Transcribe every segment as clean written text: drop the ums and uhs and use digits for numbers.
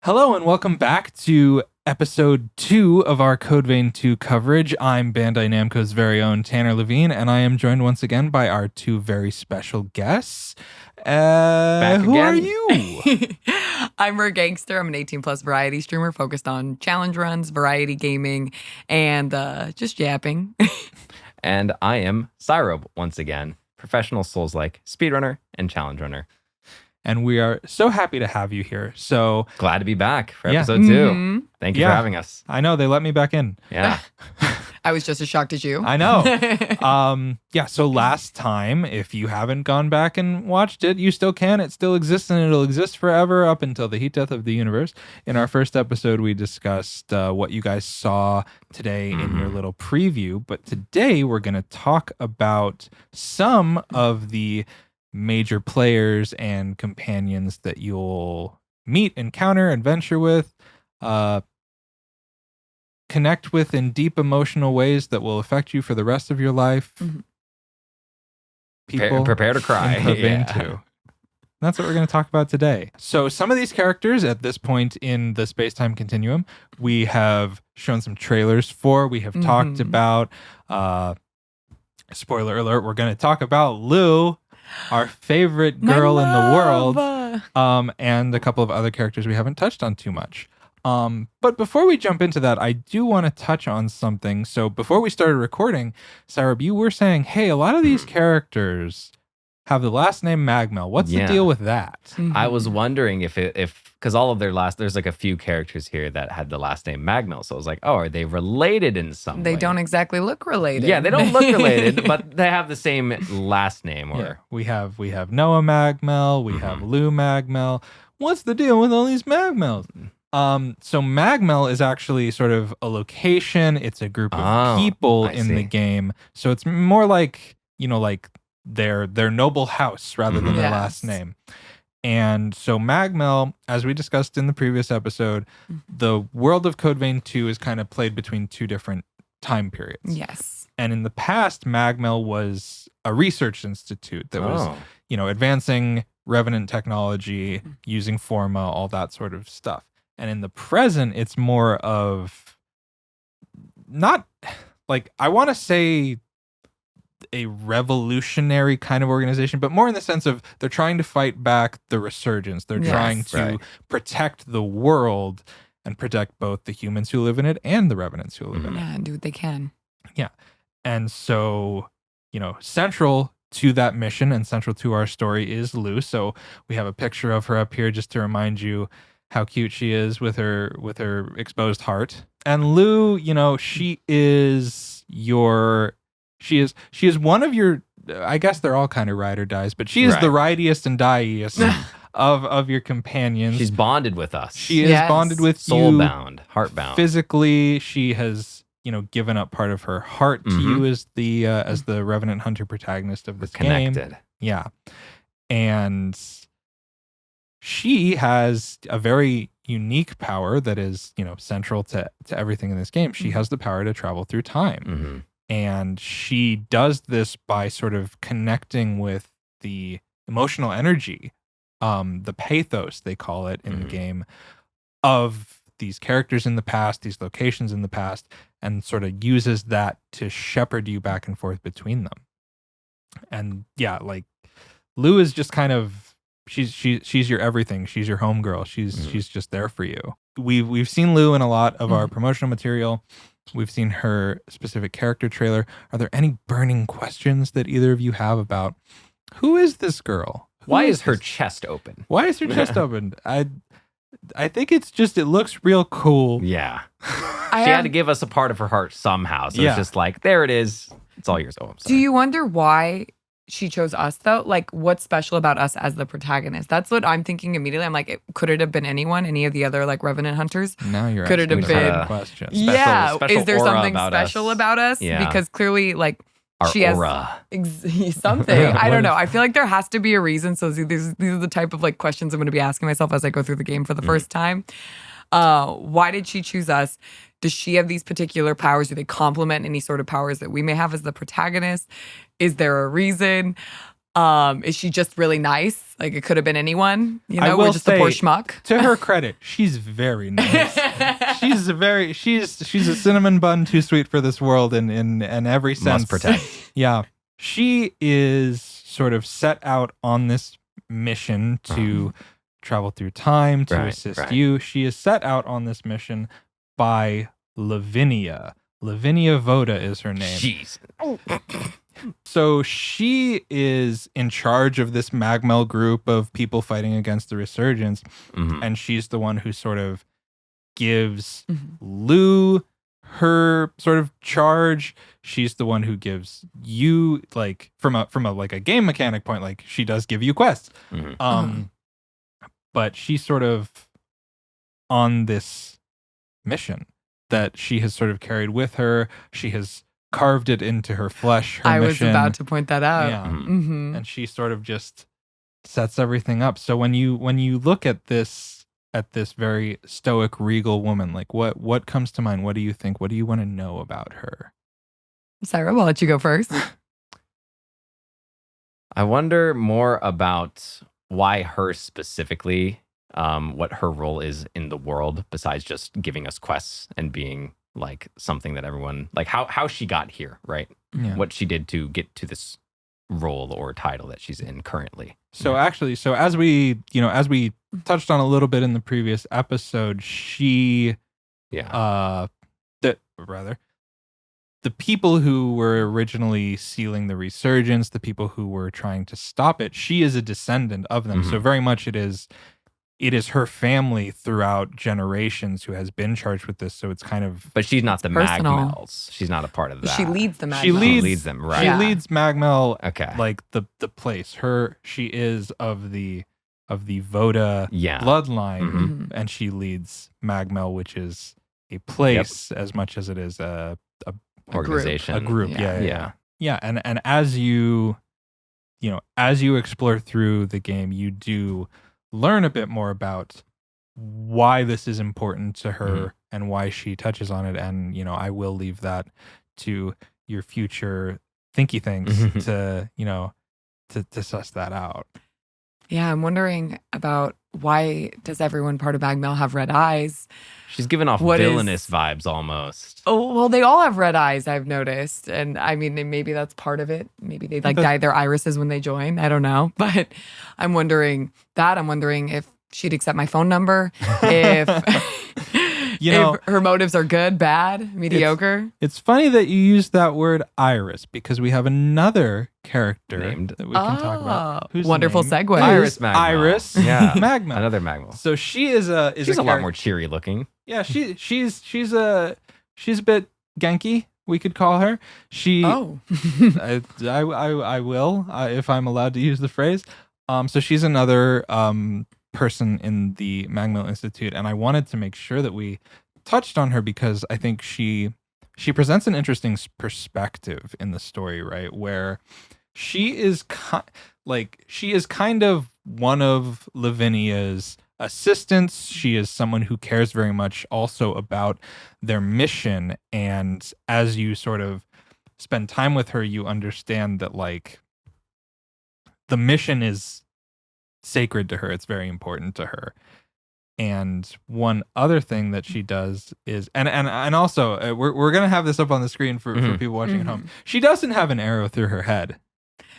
Hello and welcome back to episode 2 of our Code Vein 2 coverage. I'm Bandai Namco's very own Tanner Levine, and I am joined once again by our two very special guests. Back who again. are you? I'm Rare Gangster. I'm an 18-plus variety streamer focused on challenge runs, variety gaming, and just yapping. And I am Syrobe, once again, professional Souls-like speedrunner and challenge runner. And we are so happy to have you here. So Glad to be back for Yeah. episode 2. Mhm. Thank you for having us. I know they let me back in. Yeah. I was just as shocked as you. I know. So last time, if you haven't gone back and watched it, you still can. It still exists, and it'll exist forever up until the heat death of the universe. In our first episode, we discussed what you guys saw today in your little preview. But today, we're going to talk about some of the major players and companions that you'll meet, encounter, adventure with, connect with in deep emotional ways that will affect you for the rest of your life. Mhm. People Prepare to cry. in Code Vein Yeah. 2. That's what we're going to talk about today. So some of these characters at this point in the space-time continuum, we have shown some trailers for. We have talked about, spoiler alert, we're going to talk about Lou, our favorite girl in the world, and a couple of other characters we haven't touched on too much. But before we jump into that, I do want to touch on something. So before we started recording, Syrobe, you were saying, hey, a lot of these characters have the last name Magmell. What's the deal with that? I was wondering if because all of there's like a few characters here that had the last name Magmell. So I was like, oh, are they related in some way? They don't exactly look related. Yeah, they don't look related, but they have the same last name. Or Yeah, we have Noah Magmell, we have Lou Magmell. What's the deal with all these Magmells? So Magmell is actually sort of a location. It's a group of people I in see. the game. So it's more like, like their noble house rather than their Yes. last name. And so Magmell, as we discussed in the previous episode, the world of Code Vein 2 is kind of played between two different time periods. Yes. And in the past, Magmell was a research institute that was, advancing revenant technology, using Forma, all that sort of stuff. And in the present, it's more of not like, I want to say a revolutionary kind of organization, but more in the sense of they're trying to fight back the resurgence. They're Yes. trying to protect the world and protect both the humans who live in it and the revenants who live in it. Yeah, and do what they can. And so, central to that mission and central to our story is Lou. So we have a picture of her up here just to remind you how cute she is with her exposed heart. And Lou, she is one of your, I guess they're all kind of ride or dies, but she is the ridiest and diest of your companions. She's bonded with us. She is Yes. bonded with you soul-bound, heart-bound. physically. She has given up part of her heart to you as the Revenant Hunter protagonist of this game. Connected. Yeah. And she has a very unique power that is, central to everything in this game. She has the power to travel through time. And she does this by sort of connecting with the emotional energy, the pathos, they call it in the game, of these characters in the past, these locations in the past, and sort of uses that to shepherd you back and forth between them. And yeah, like Lou is just kind of she's your everything. She's your homegirl. She's just there for you. We've seen Lou in a lot of our promotional material. We've seen her specific character trailer. Are there any burning questions that either of you have about who is this girl? Why is her chest open? Why is her chest open? I think it's just, it looks real cool. Yeah. She had to give us a part of her heart somehow. So Yeah. it's just like, there it is. It's all yours. Oh, I'm sorry. Do you wonder why she chose us, though? Like, what's special about us as the protagonist? That's what I'm thinking immediately. I'm like, could it have been anyone? Any of the other, like, Revenant Hunters? Now you're Could it asking have the been- questions. Special Is there aura something about special us. about us? Yeah. Because clearly, like, Our she has aura. something. Yeah, I what don't know. is- I feel like there has to be a reason. So these are the type of like questions I'm going to be asking myself as I go through the game for the first time. Why did she choose us? Does she have these particular powers? Do they complement any sort of powers that we may have as the protagonist? Is there a reason? Mm-hmm. Is she just really nice? Like it could have been anyone, you I know, will we're just a poor say, schmuck. To her credit, she's very nice. she's a cinnamon bun too sweet for this world in every sense. Must protect. Yeah. She is sort of set out on this mission to travel through time to assist you. She is set out on this mission by Levvenia. Levvenia Voda is her name. Jeez. So she is in charge of this Magmell group of people fighting against the resurgence, and she's the one who sort of gives Lou her sort of charge. She's the one who gives you, like, from a like a game mechanic point, like she does give you quests. But she's sort of on this mission that she has sort of carried with her. She has carved it into her flesh. Her mission. Was about to point that out. Yeah. And she sort of just sets everything up. So when you look at this very stoic, regal woman, like what comes to mind? What do you think? What do you want to know about her? Syrobe, I'll let you go first. I wonder more about why her specifically, what her role is in the world besides just giving us quests and being like something that everyone, like how she got here, right? Yeah. What she did to get to this role or title that she's in currently. So actually, as we touched on a little bit in the previous episode, the people who were originally sealing the resurgence, the people who were trying to stop it, she is a descendant of them. So very much it is her family throughout generations who has been charged with this. So it's kind of... But she's not the personal. Magmells. She's not a part of that. She leads the Magmell. She leads them, right? She leads Magmell, okay. Like the place. She is of the Voda bloodline, and she leads Magmell, which is a place as much as it is a organization, a group. Yeah. And as you explore through the game, you do learn a bit more about why this is important to her and why she touches on it. And I will leave that to your future thinky things to suss that out. Yeah, I'm wondering about why does everyone part of Magmell have red eyes? She's giving off villainous vibes almost. Oh, well, they all have red eyes, I've noticed. And I mean, maybe that's part of it. Maybe they dye their irises when they join. I don't know. But I'm wondering if she'd accept my phone number, if if her motives are good, bad, mediocre. It's funny that you use that word iris, because we have another character that we can talk about. Who's wonderful segue. Iris Magmell. Iris Magmell. Another Magmell. So she is a lot more cheery looking. Yeah, she's a bit Genki, we could call her. I will if I'm allowed to use the phrase. So she's another person in the Magmell Institute, and I wanted to make sure that we touched on her because I think she presents an interesting perspective in the story, right? Where she is kind of one of Levvenia's assistants. She is someone who cares very much also about their mission, and as you sort of spend time with her, you understand that like the mission is sacred to her. It's very important to her. And one other thing that she does is, and also we're gonna have this up on the screen for people watching at home. She doesn't have an arrow through her head.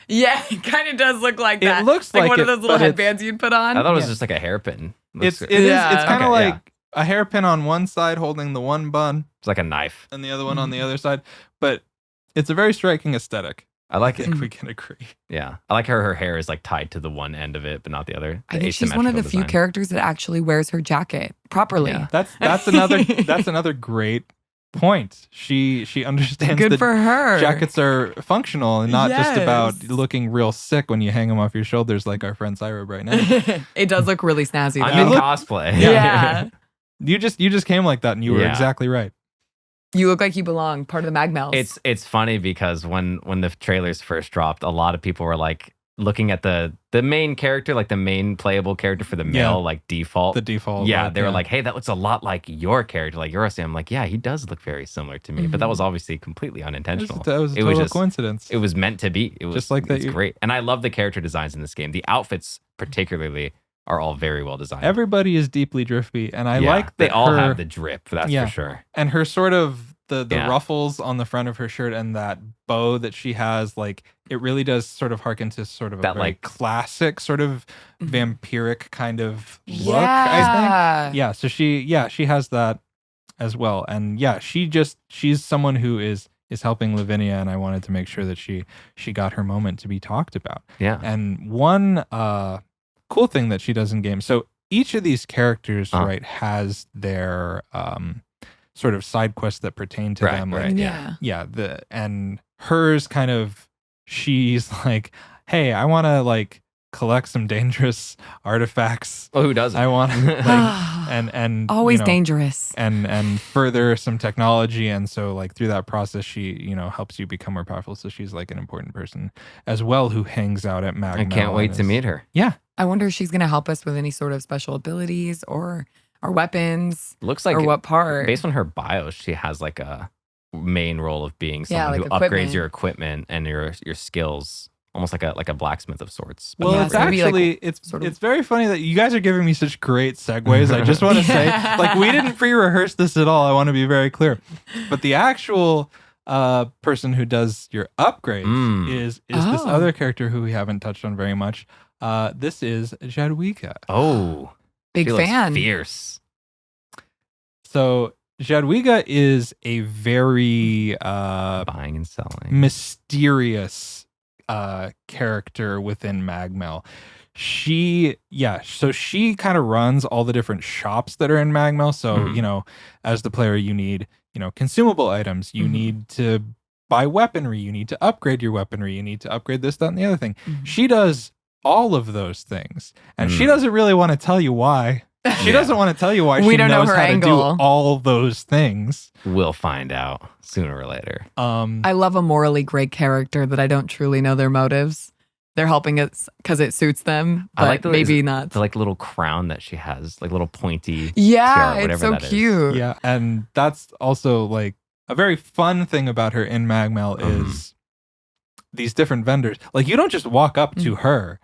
Yeah, it kind of does look like that. It looks like one of those little headbands you'd put on. I thought it was just like a hairpin. It's kind of like a hairpin on one side holding the one bun. It's like a knife. And the other one on the other side. But it's a very striking aesthetic. I like it. I think we can agree. Yeah. I like her hair is like tied to the one end of it, but not the other. I think she's one of the few characters that actually wears her jacket properly. Yeah. That's another great point. She understands Good that for her. Jackets are functional and not just about looking real sick when you hang them off your shoulders like our friend Syrobe right now. It does look really snazzy. I'm in cosplay. Yeah. You just came like that and you were exactly right. You look like you belong, part of the Magmells. It's funny because when the trailers first dropped, a lot of people were like, looking at the main character, like the main playable character for the male, like default. The default. Yeah, they were like, hey, that looks a lot like your character, like yours. I'm like, yeah, he does look very similar to me. But that was obviously completely unintentional. That was a total coincidence. It was meant to be. It was just like that. It's great. And I love the character designs in this game. The outfits particularly are all very well designed. Everybody is deeply drifty. And I like that they all have the drip, that's for sure. And her sort of the ruffles on the front of her shirt and that bow that she has, like, it really does sort of harken to sort of a very classic sort of vampiric kind of look, I think. Yeah, so she has that as well. And yeah, she's someone who is helping Levvenia, and I wanted to make sure that she got her moment to be talked about. Yeah. And one cool thing that she does in game, so each of these characters, right, has their sort of side quests that pertain to them. Right, and hers kind of, she's like, hey, I want to like collect some dangerous artifacts. Well, who doesn't? I want to like, and always dangerous and further some technology. And so like through that process, she, helps you become more powerful. So she's like an important person as well who hangs out at Magmell. I can't wait to meet her. Yeah. I wonder if she's going to help us with any sort of special abilities or our weapons. Looks like, or what part? Based on her bio, she has like a main role of being someone who upgrades your equipment and your skills, almost like a blacksmith of sorts. Well, it's actually it's very funny that you guys are giving me such great segues. I just want to say, like, we didn't pre-rehearse this at all. I want to be very clear. But the actual person who does your upgrades is this other character who we haven't touched on very much. This is Jade Wiga. Oh, big fan. Fierce. So Jade Wiga is a very buying and selling mysterious character within Magmell. She kind of runs all the different shops that are in Magmell. So, as the player, you need, consumable items. You need to buy weaponry. You need to upgrade your weaponry. You need to upgrade this, that, and the other thing. She does all of those things. And she doesn't really want to tell you why. She doesn't want to tell you why. We she don't knows know her how angle. to do all those things. We'll find out sooner or later. I love a morally great character that I don't truly know their motives. They're helping us because it suits them, but I like maybe not. The like little crown that she has, like little pointy. Yeah, tiara, it's so cute. Yeah, and that's also like a very fun thing about her in Magmell is these different vendors. Like, you don't just walk up to her.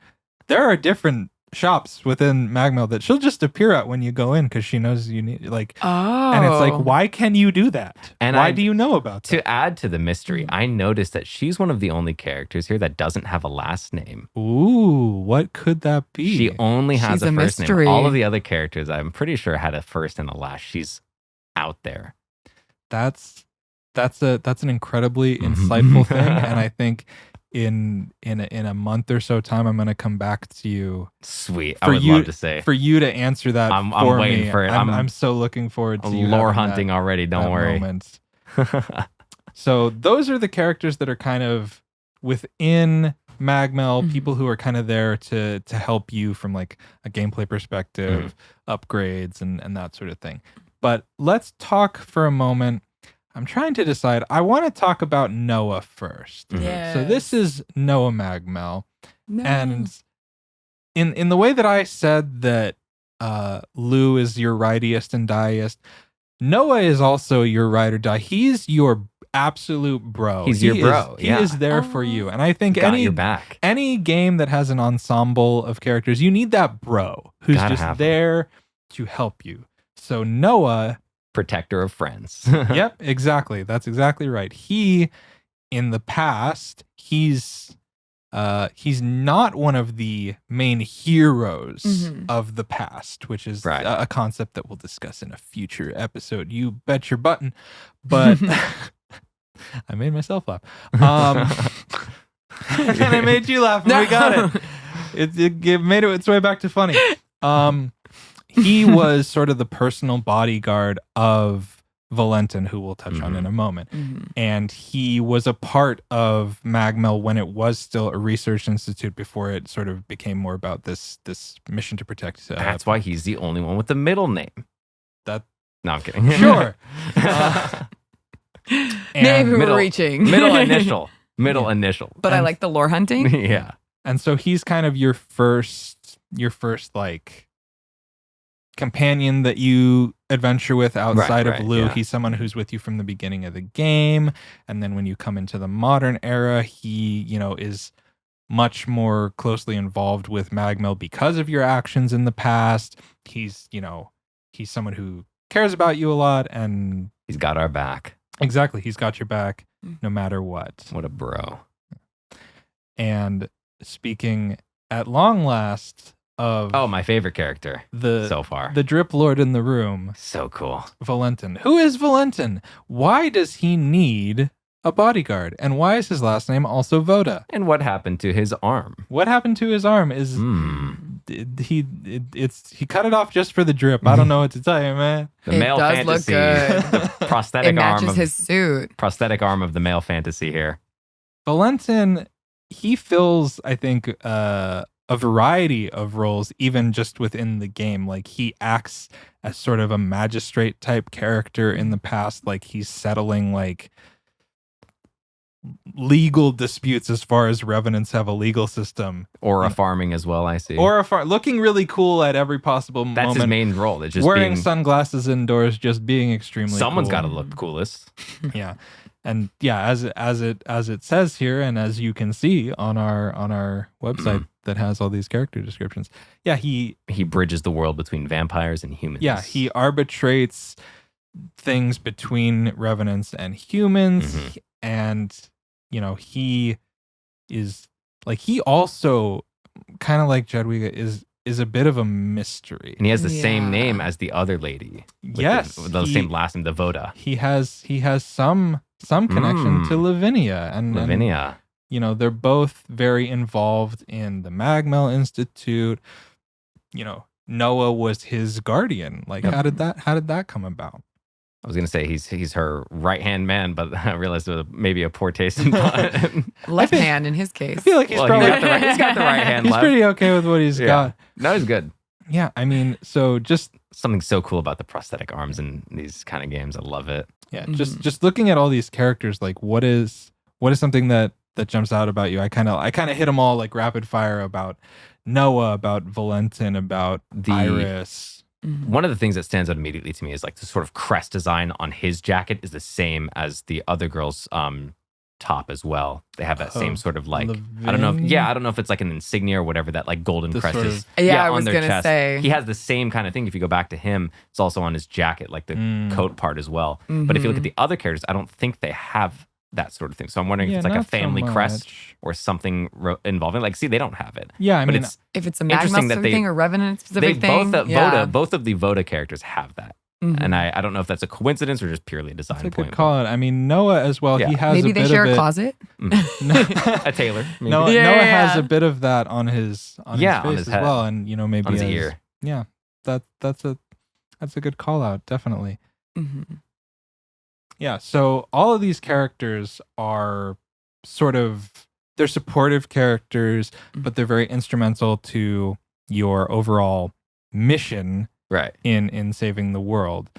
There are different shops within Magmell that she'll just appear at when you go in because she knows you need, like, and it's like, why can you do that? And why do you know about that? To add to the mystery, I noticed that she's one of the only characters here that doesn't have a last name. Ooh, what could that be? She only has a first mystery. name. All of the other characters, I'm pretty sure, had a first and a last. She's out there. That's an incredibly insightful thing, and I think in a month or so time, I'm going to come back to you. Sweet. I would love to say. For you to answer that I'm waiting me. for it. I'm so looking forward to you lore hunting already. Don't worry. Moment. So those are the characters that are kind of within Magmell, people who are kind of there to help you from like a gameplay perspective, upgrades and that sort of thing. But let's talk for a moment. I'm trying to decide. I want to talk about Noah first. Yes. So this is Noah Magmell. No. And in the way that I said that Lou is your rightiest and diest, Noah is also your ride or die. He's your absolute bro. He's your bro. He is there for you. And I think Got your back. any game that has an ensemble of characters, you need that bro who's just there to help you. So Noah, protector of friends. Yep, exactly. That's exactly right. He, in the past, he's not one of the main heroes of the past, which is a concept that we'll discuss in a future episode. You bet your button. But I made myself laugh. And I made you laugh, and we got it. It made its way back to funny. He was sort of the personal bodyguard of Valentin, who we'll touch on in a moment. And he was a part of Magmell when it was still a research institute before it sort of became more about this mission to protect. That's why he's the only one with the middle name. No, I'm kidding. Sure. Maybe we're reaching. Middle initial. Middle initial. But I like the lore hunting. Yeah. And so he's kind of your first like companion that you adventure with outside of Lou. He's someone who's with you from the beginning of the game. And then when you come into the modern era, he, is much more closely involved with Magmell because of your actions in the past. He's someone who cares about you a lot, and he's got our back. Exactly. He's got your back no matter what. What a bro. And speaking at long last of my favorite character so far, the drip lord in the room, so cool, Valentin. Who is Valentin? Why does he need a bodyguard, and why is his last name also Voda? And what happened to his arm? What happened to his arm is he cut it off just for the drip. I don't know what to tell you, man. The male fantasy, the prosthetic arm matches his suit. Prosthetic arm of the male fantasy here. Valentin, he fills, I think, a variety of roles, even just within the game. Like, he acts as sort of a magistrate type character in the past. Like, he's settling like legal disputes as far as revenants have a legal system. Or a farming as well, I see. Or looking really cool at every possible moment. That's his main role. It's just wearing sunglasses indoors, just being extremely Someone's cool. got to look the coolest. Yeah. And yeah, as it says here, and as you can see on our website that has all these character descriptions, yeah, he bridges the world between vampires and humans. Yeah, he arbitrates things between revenants and humans, and he is like, he also kind of like Jade Wiga is a bit of a mystery, and he has the same name as the other lady. Yes, the same last name, the Voda. He has some connection to Levvenia, and Levvenia. They're both very involved in the Magmell Institute. Noah was his guardian. Like, how did that come about? I was gonna say he's her right hand man, but I realized it was maybe a poor taste in left hand in his case. I feel like he's probably he's got the right hand. He's pretty okay with what he's got. No, he's good. Yeah, I mean, so just something so cool about the prosthetic arms in these kind of games. I love it. Yeah, just looking at all these characters, like what is something that jumps out about you? I kind of hit them all like rapid fire about Noah, about Valentin, about Iris. One of the things that stands out immediately to me is like the sort of crest design on his jacket is the same as the other girl's top as well. They have that same sort of like I don't know if it's like an insignia or whatever, that like golden crest is. I was on their gonna chest. say He has the same kind of thing. If you go back to him, it's also on his jacket, like the coat part as well. But if you look at the other characters, I don't think they have that sort of thing. So I'm wondering if it's like a family crest or something involving. Like, see, they don't have it. Yeah, I mean, if it's a Magmell specific thing or Revenant specific thing. Both of the Voda characters have that. And I don't know if that's a coincidence or just purely a design point. That's a good call out. I mean, Noah as well. Yeah. He has maybe a bit they share of a closet. A tailor. Noah has a bit of that on his face on his as head. well, and maybe on his ear. Yeah, that's a good call out, definitely. Yeah, so all of these characters are they're supportive characters, but they're very instrumental to your overall mission, right? In saving the world,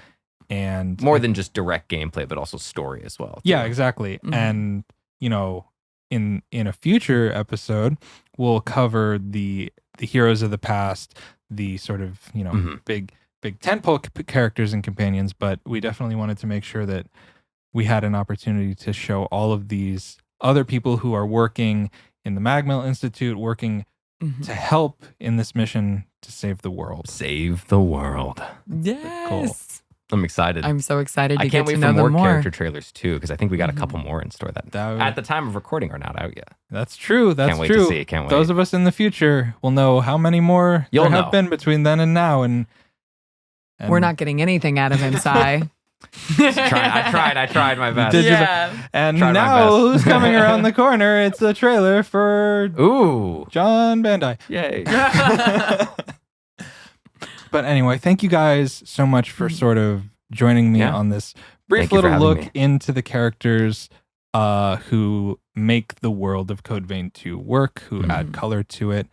and more than just direct gameplay, but also story as well. Yeah, exactly. And in a future episode, we'll cover the heroes of the past, the sort of big tentpole characters and companions. But we definitely wanted to make sure that we had an opportunity to show all of these other people who are working in the Magmell Institute, working to help in this mission to save the world. Save the world. Yes. Cool. I'm excited. I'm so excited to I can't get wait to know for them more character trailers too, because I think we got a couple more in store that would, at the time of recording are not out yet. That's true. That's can't wait true. To see. Can't wait. Those of us in the future will know how many more there have been between then and now. And we're not getting anything out of him, Sai. I tried my best. And now who's coming around the corner? It's a trailer for John Bandai. Yay. But anyway, thank you guys so much for sort of joining me on this brief little look into the characters who make the world of Code Vein 2 work, who add color to it.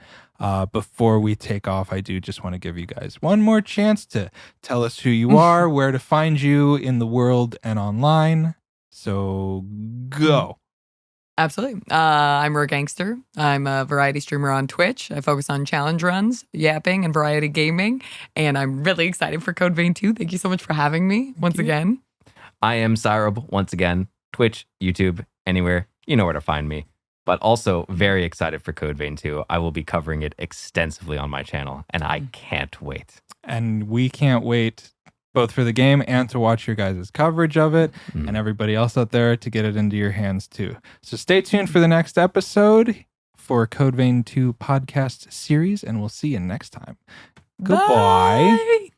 Before we take off, I do just want to give you guys one more chance to tell us who you are, where to find you in the world and online. So go. Absolutely. I'm Rare Gangster. I'm a variety streamer on Twitch. I focus on challenge runs, yapping, and variety gaming. And I'm really excited for Code Vein 2. Thank you so much for having me once again. I am Syrobe once again. Twitch, YouTube, anywhere. You know where to find me. But also very excited for Code Vein 2. I will be covering it extensively on my channel, and I can't wait. And we can't wait both for the game and to watch your guys' coverage of it and everybody else out there to get it into your hands too. So stay tuned for the next episode for Code Vein 2 podcast series, and we'll see you next time. Goodbye. Bye.